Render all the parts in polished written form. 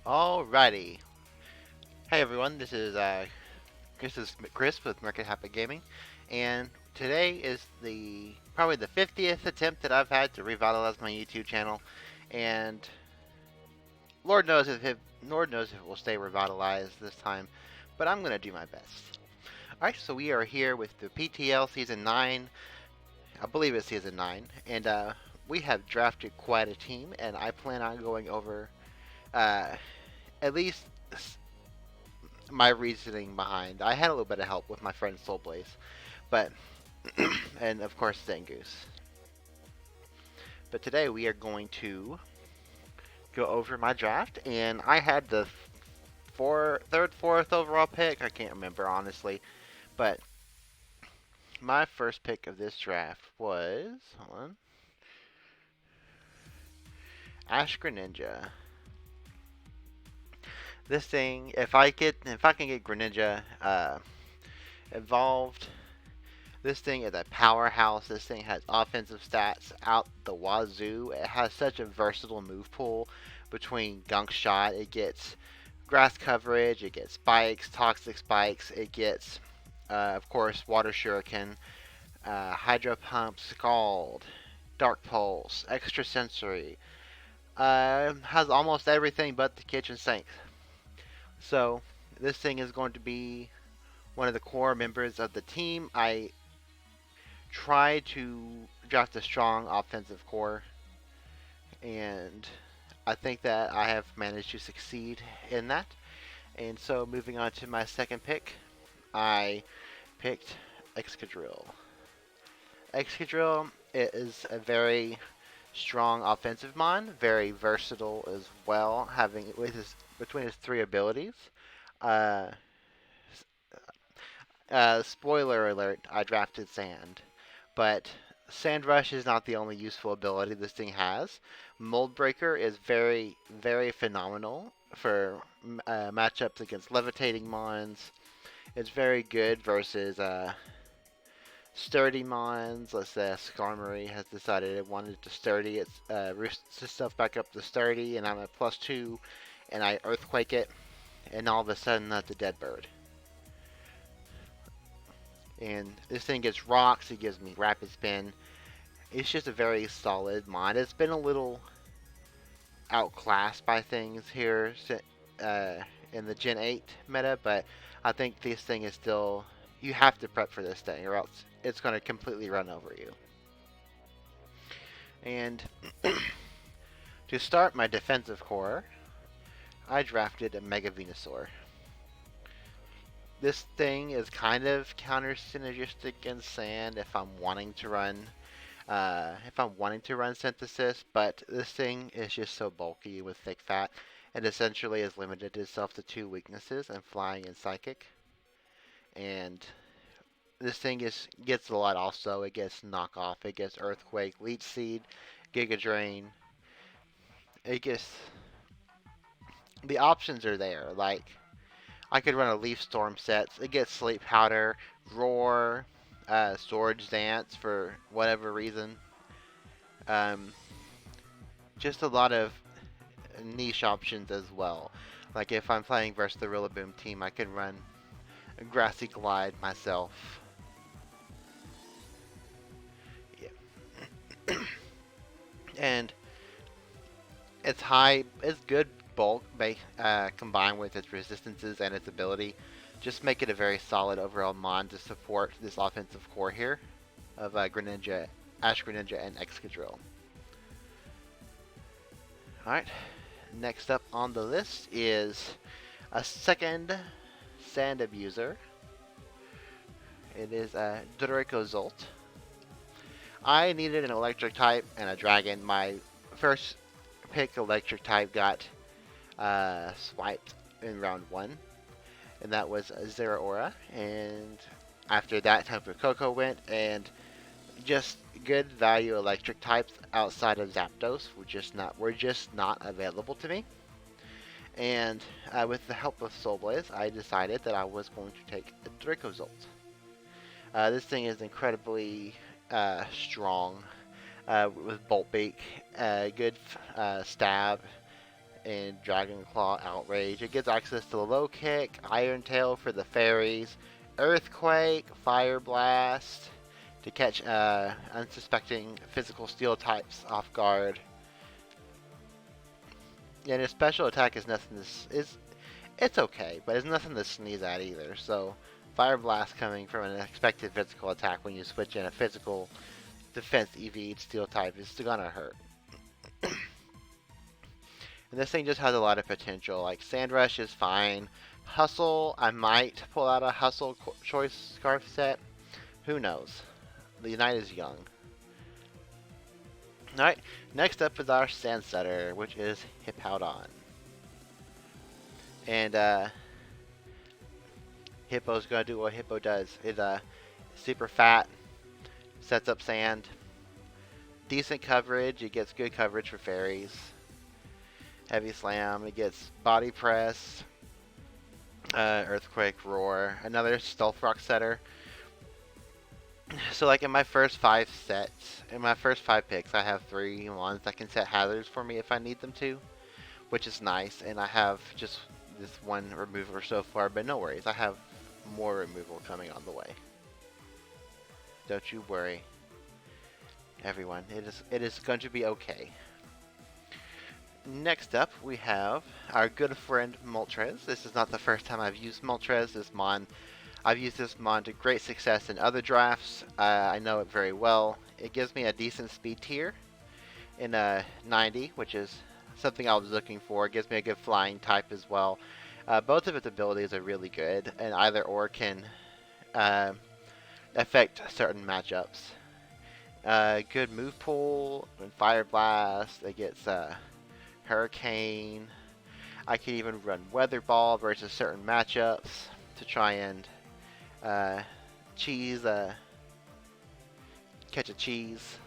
Alrighty. Hey everyone, this is Chris with Market Happy Gaming, and today is the probably the 50th attempt that I've had to revitalize my YouTube channel, and Lord knows if it will stay revitalized this time, but I'm gonna do my best. Alright, so we are here with the PTL Season 9, I believe it's Season 9, and we have drafted quite a team, and I plan on going over uh, at least my reasoning behind. I had a little bit of help with my friend Soulblaze, but and of course Zangoose. But today we are going to go over my draft, and I had the third, fourth overall pick. I can't remember honestly, but my first pick of this draft was hold on, Ash Greninja. This thing, if I can get Greninja evolved. This thing is a powerhouse. This thing has offensive stats out the wazoo. It has such a versatile move pool between Gunk Shot. It gets grass coverage. It gets spikes, toxic spikes. It gets, of course, Water Shuriken, Hydro Pump, Scald, Dark Pulse, Extra Sensory. Has almost everything but the kitchen sink. So this thing is going to be one of the core members of the team. I try to draft a strong offensive core, and I think that I have managed to succeed in that. And so, moving on to my second pick, I picked Excadrill. Excadrill is a very strong offensive mon, very versatile as well, having with his between his three abilities. Uh, Spoiler alert: I drafted Sand, but Sand Rush is not the only useful ability this thing has. Mold Breaker is very, very phenomenal for matchups against Levitating Mons. It's very good versus Sturdy Mons. Let's say Skarmory has decided it wanted to Sturdy. It roosts itself back up to Sturdy, and I'm at +2, and I Earthquake it, and all of a sudden that's a dead bird. And this thing gets rocks, it gives me rapid spin. It's just a very solid mod. It's been a little outclassed by things here uh, in the Gen 8 meta, but I think this thing is still. You have to prep for this thing, or else it's going to completely run over you. And to start my defensive core, I drafted a Mega Venusaur. This thing is kind of counter synergistic in Sand if I'm wanting to run Synthesis, but this thing is just so bulky with thick fat, and essentially has limited itself to two weaknesses and Flying and Psychic. And this thing gets a lot also. It gets Knockoff, it gets Earthquake, Leech Seed, Giga Drain. It gets the options are there. Like I could run a Leaf Storm sets. It gets Sleep Powder, Roar, Storage Dance for whatever reason. Um, just a lot of niche options as well. Like if I'm playing versus the Rillaboom team, I can run a Grassy Glide myself. Yeah. And it's good bulk combined with its resistances and its ability. Just make it a very solid overall mon to support this offensive core here of Greninja, Ash Greninja, and Excadrill. Alright, next up on the list is a second Sand Abuser. It is a Dracozolt. I needed an electric type and a dragon. My first pick electric type got swiped in round 1, and that was Zeraora. And after that, Tapu Koko went, and just good value electric types outside of Zapdos were just not available to me. And with the help of Soulblaze, I decided that I was going to take a Dracozolt. This thing is incredibly strong with Bolt Beak, good stab, in Dragon Claw Outrage. It gets access to the low kick, Iron Tail for the fairies, Earthquake, Fire Blast to catch unsuspecting physical steel types off guard. Yeah, and his special attack is nothing. It's okay, but it's nothing to sneeze at either. So Fire Blast coming from an expected physical attack when you switch in a physical defense EV steel type is gonna hurt. And this thing just has a lot of potential. Like Sand Rush is fine. Hustle, I might pull out a Hustle choice scarf set. Who knows? The night is young. Alright, next up is our Sand Setter, which is Hippowdon. And Hippo's gonna do what Hippo does. It's super fat, sets up sand, decent coverage. It gets good coverage for fairies. Heavy slam. It gets body press, earthquake, roar. Another stealth rock setter. So like in my first 5 sets, in my first 5 picks, I have 3 ones that can set hazards for me if I need them to, which is nice. And I have just this one remover so far, but no worries. I have more removal coming on the way. Don't you worry, everyone. It is going to be okay. Next up, we have our good friend Moltres. This is not the first time I've used Moltres. I've used this mon to great success in other drafts. I know it very well. It gives me a decent speed tier in 90, which is something I was looking for. It gives me a good flying type as well. Both of its abilities are really good, and either or can affect certain matchups. Good move pool and Fire Blast. It gets Hurricane. I could even run Weather Ball versus certain matchups to try and catch a cheese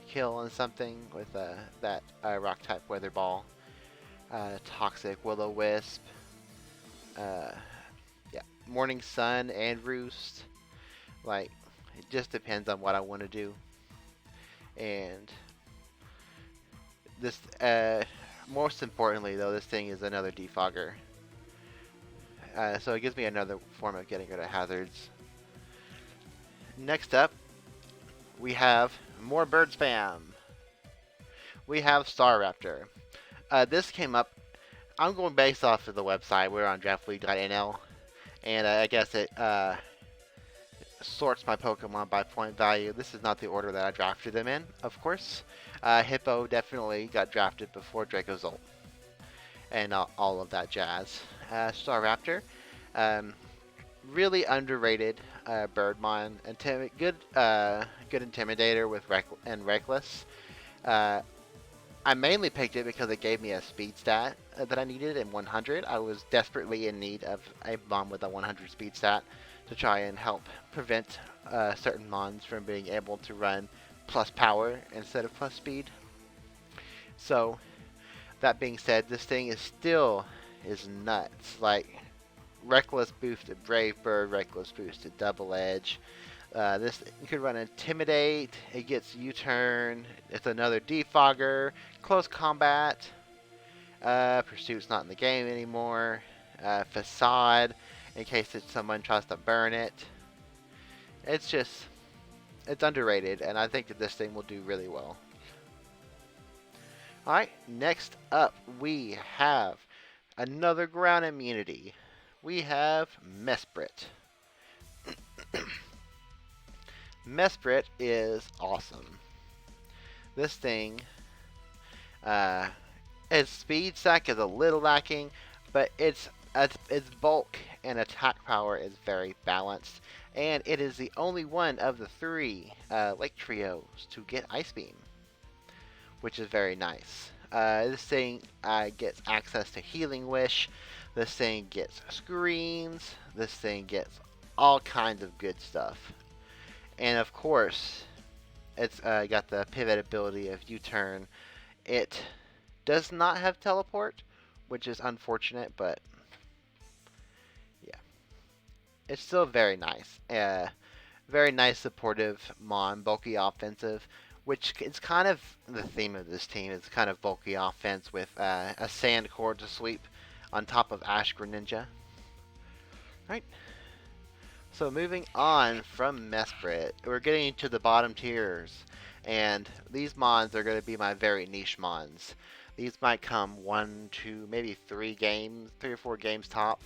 kill on something with that rock type Weather Ball. Toxic Will-O-Wisp. Yeah, Morning Sun and Roost. Like, it just depends on what I want to do. And this, most importantly though, this thing is another defogger. So it gives me another form of getting rid of hazards. Next up, we have more bird spam. We have Staraptor. This came up, I'm going based off of the website. We're on draftleague.nl, and I guess it sorts my Pokemon by point value. This is not the order that I drafted them in, of course. Hippo definitely got drafted before Dracozolt, and all of that jazz. Staraptor, really underrated Birdmon. Good Intimidator with Reckless. I mainly picked it because it gave me a speed stat that I needed in 100. I was desperately in need of a Mon with a 100 speed stat to try and help prevent certain Mons from being able to run plus power instead of plus speed. So, that being said, this thing is nuts. Like, Reckless boosted Brave Bird, Reckless boosted Double Edge. This you could run Intimidate. It gets U-turn. It's another defogger. Close combat. Pursuit's not in the game anymore. Facade, in case someone tries to burn it. It's underrated, and I think that this thing will do really well. Alright, next up we have another ground immunity. We have Mesprit. Mesprit is awesome. This thing, its speed stack is a little lacking, but its bulk and attack power is very balanced, and it is the only one of the 3 Lake Trios to get Ice Beam, which is very nice. This thing gets access to Healing Wish. This thing gets Screens. This thing gets all kinds of good stuff. And of course, it's got the pivot ability of U-turn. It does not have teleport, which is unfortunate, but yeah. It's still very nice. Very nice supportive Mon, bulky offensive. which is kind of the theme of this team. It's kind of bulky offense with a sand core to sweep on top of Ash Greninja. Right. So moving on from Mesprit, we're getting to the bottom tiers, and these mons are going to be my very niche mons. These might come 1, 2, maybe 3 or 4 games top.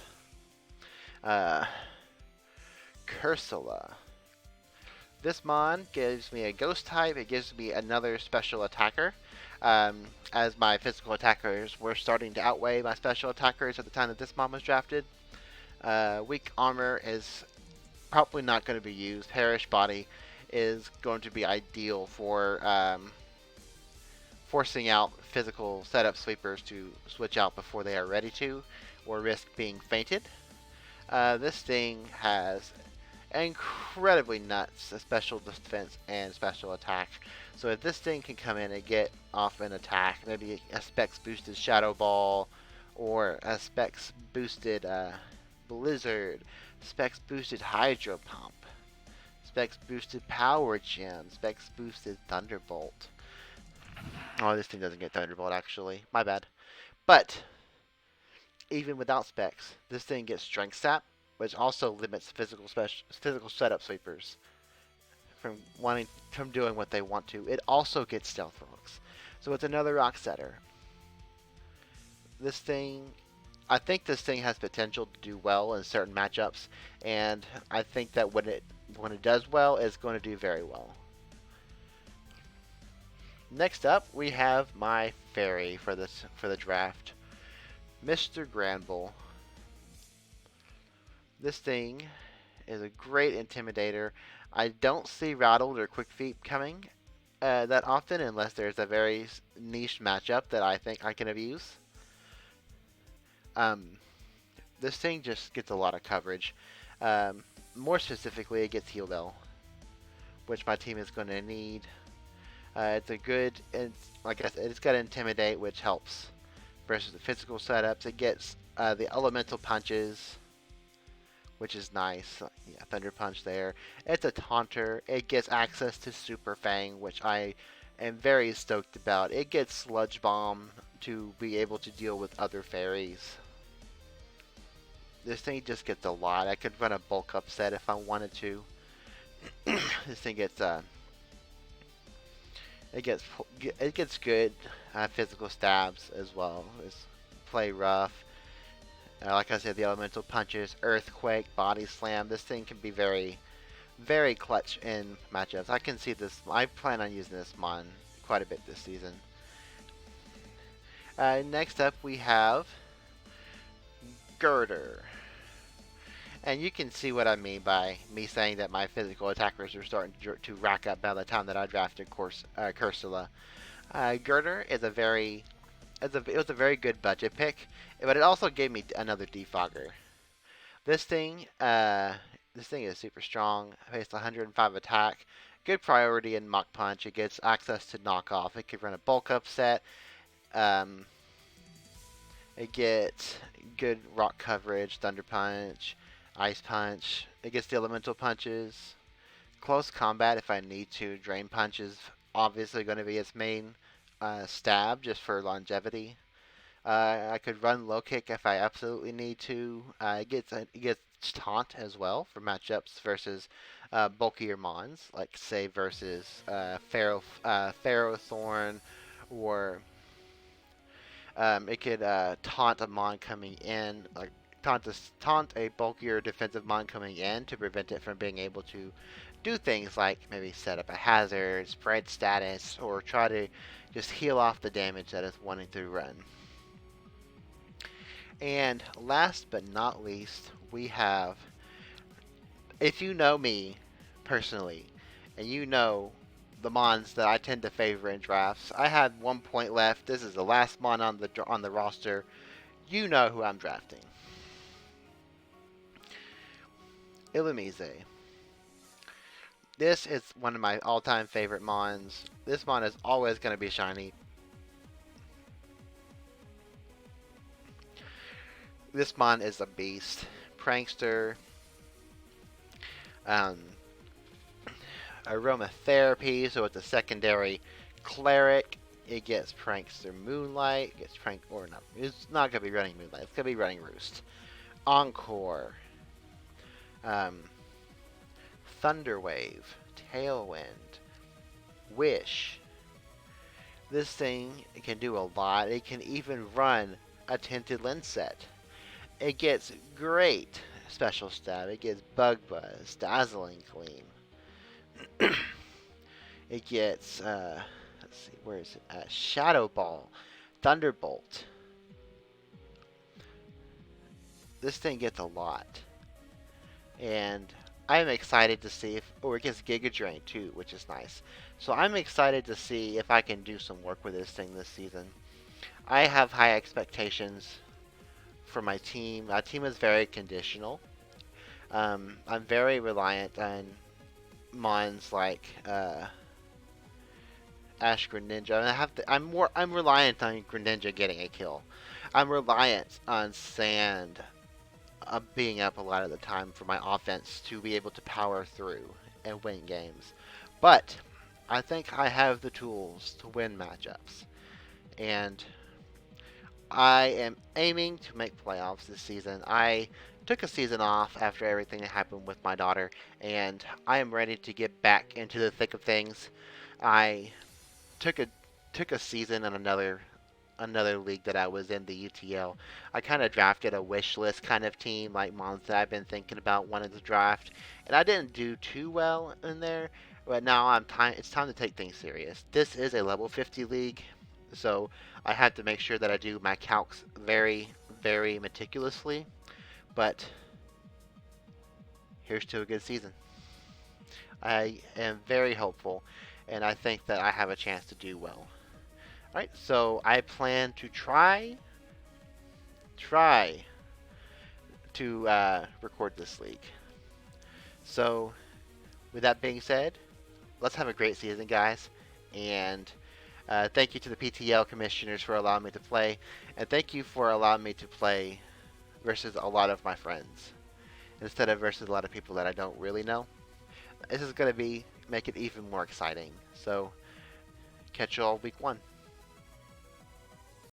Uh, Cursula. This mon gives me a ghost type. It gives me another special attacker. As my physical attackers were starting to outweigh my special attackers at the time that this mon was drafted. Weak armor is probably not going to be used. Perish Body is going to be ideal for forcing out physical setup sweepers to switch out before they are ready to, or risk being fainted. This thing has incredibly nuts special defense and special attack. So if this thing can come in and get off an attack, maybe a specs boosted Shadow Ball, or a specs boosted Blizzard, specs boosted Hydro Pump, specs boosted Power Gem, specs boosted Thunderbolt. Oh, this thing doesn't get Thunderbolt actually. My bad. But even without specs, this thing gets Strength Sap, which also limits physical setup sweepers from doing what they want to. It also gets Stealth Rocks, so it's another rock setter. This thing, I think this thing has potential to do well in certain matchups, and I think that when it does well, it's going to do very well. Next up, we have my fairy for the draft, Mr. Granbull. This thing is a great intimidator. I don't see Rattled or Quick Feet coming that often unless there's a very niche matchup that I think I can abuse. This thing just gets a lot of coverage. More specifically, it gets Heal Bell, which my team is going to need. It's a good, like I said, it's got Intimidate, which helps versus the physical setups. It gets the Elemental Punches, which is nice. Yeah, Thunder Punch there. It's a Taunter. It gets access to Super Fang, which I am very stoked about. It gets Sludge Bomb to be able to deal with other fairies. This thing just gets a lot. I could run a bulk up set if I wanted to. This thing gets it gets good physical stabs as well. It's play rough. Like I said, the elemental punches, earthquake, body slam. This thing can be very, very clutch in matchups. I can see this. I plan on using this mon quite a bit this season. Next up, we have Girder. And you can see what I mean by me saying that my physical attackers are starting to rack up by the time that I drafted Cursula. Girder is it was a very good budget pick, but it also gave me another defogger. This thing is super strong. Faced 105 attack, good priority in Mach Punch. It gets access to knockoff. It could run a bulk up set. It gets good rock coverage, Thunder Punch, Ice Punch. It gets the elemental punches. Close combat if I need to. Drain Punch is obviously going to be its main stab just for longevity. I could run low kick if I absolutely need to. It gets taunt as well for matchups versus bulkier mons, like say versus Pharaoh Thorn, or it could taunt a mon coming in, like taunt a bulkier defensive mon coming in to prevent it from being able to do things like maybe set up a hazard, spread status, or try to just heal off the damage that it's wanting to run. And last but not least, we have, if you know me personally, and you know the mons that I tend to favor in drafts, I had 1 point left. This is the last mon on the roster. You know who I'm drafting. Illumise. This is one of my all-time favorite mons. This mon is always going to be shiny. This mon is a beast. Prankster. Aromatherapy, so it's a secondary cleric. It gets prankster moonlight. It gets prank or not. It's not gonna be running moonlight. It's gonna be running roost. Encore. Um, Thunderwave. Tailwind. Wish. This thing can do a lot. It can even run a tinted lens set. It gets great special stab. It gets Bug Buzz, Dazzling Gleam. It gets, let's see, where is it? Shadow Ball, Thunderbolt. This thing gets a lot. And I'm excited to see if, it gets Giga Drain too, which is nice. So I'm excited to see if I can do some work with this thing this season. I have high expectations for my team. My team is very conditional. I'm very reliant on mons like Ash Greninja. I'm reliant on Greninja getting a kill. I'm reliant on Sand being up a lot of the time for my offense to be able to power through and win games. But I think I have the tools to win matchups, and I am aiming to make playoffs this season. I took a season off after everything that happened with my daughter, and I am ready to get back into the thick of things. I took a took a season in another league that I was in, the UTL. I kind of drafted a wish list kind of team, like mons that I've been thinking about wanting to draft, and I didn't do too well in there. But now it's time to take things serious. This is a level 50 league, so I have to make sure that I do my calcs very, very meticulously. But here's to a good season. I am very hopeful, and I think that I have a chance to do well. Alright, so I plan to try to record this league. So, with that being said, let's have a great season, guys. And thank you to the PTL commissioners for allowing me to play. And thank you for allowing me to play versus a lot of my friends instead of versus a lot of people that I don't really know. This is going to make it even more exciting. So, catch you all week 1.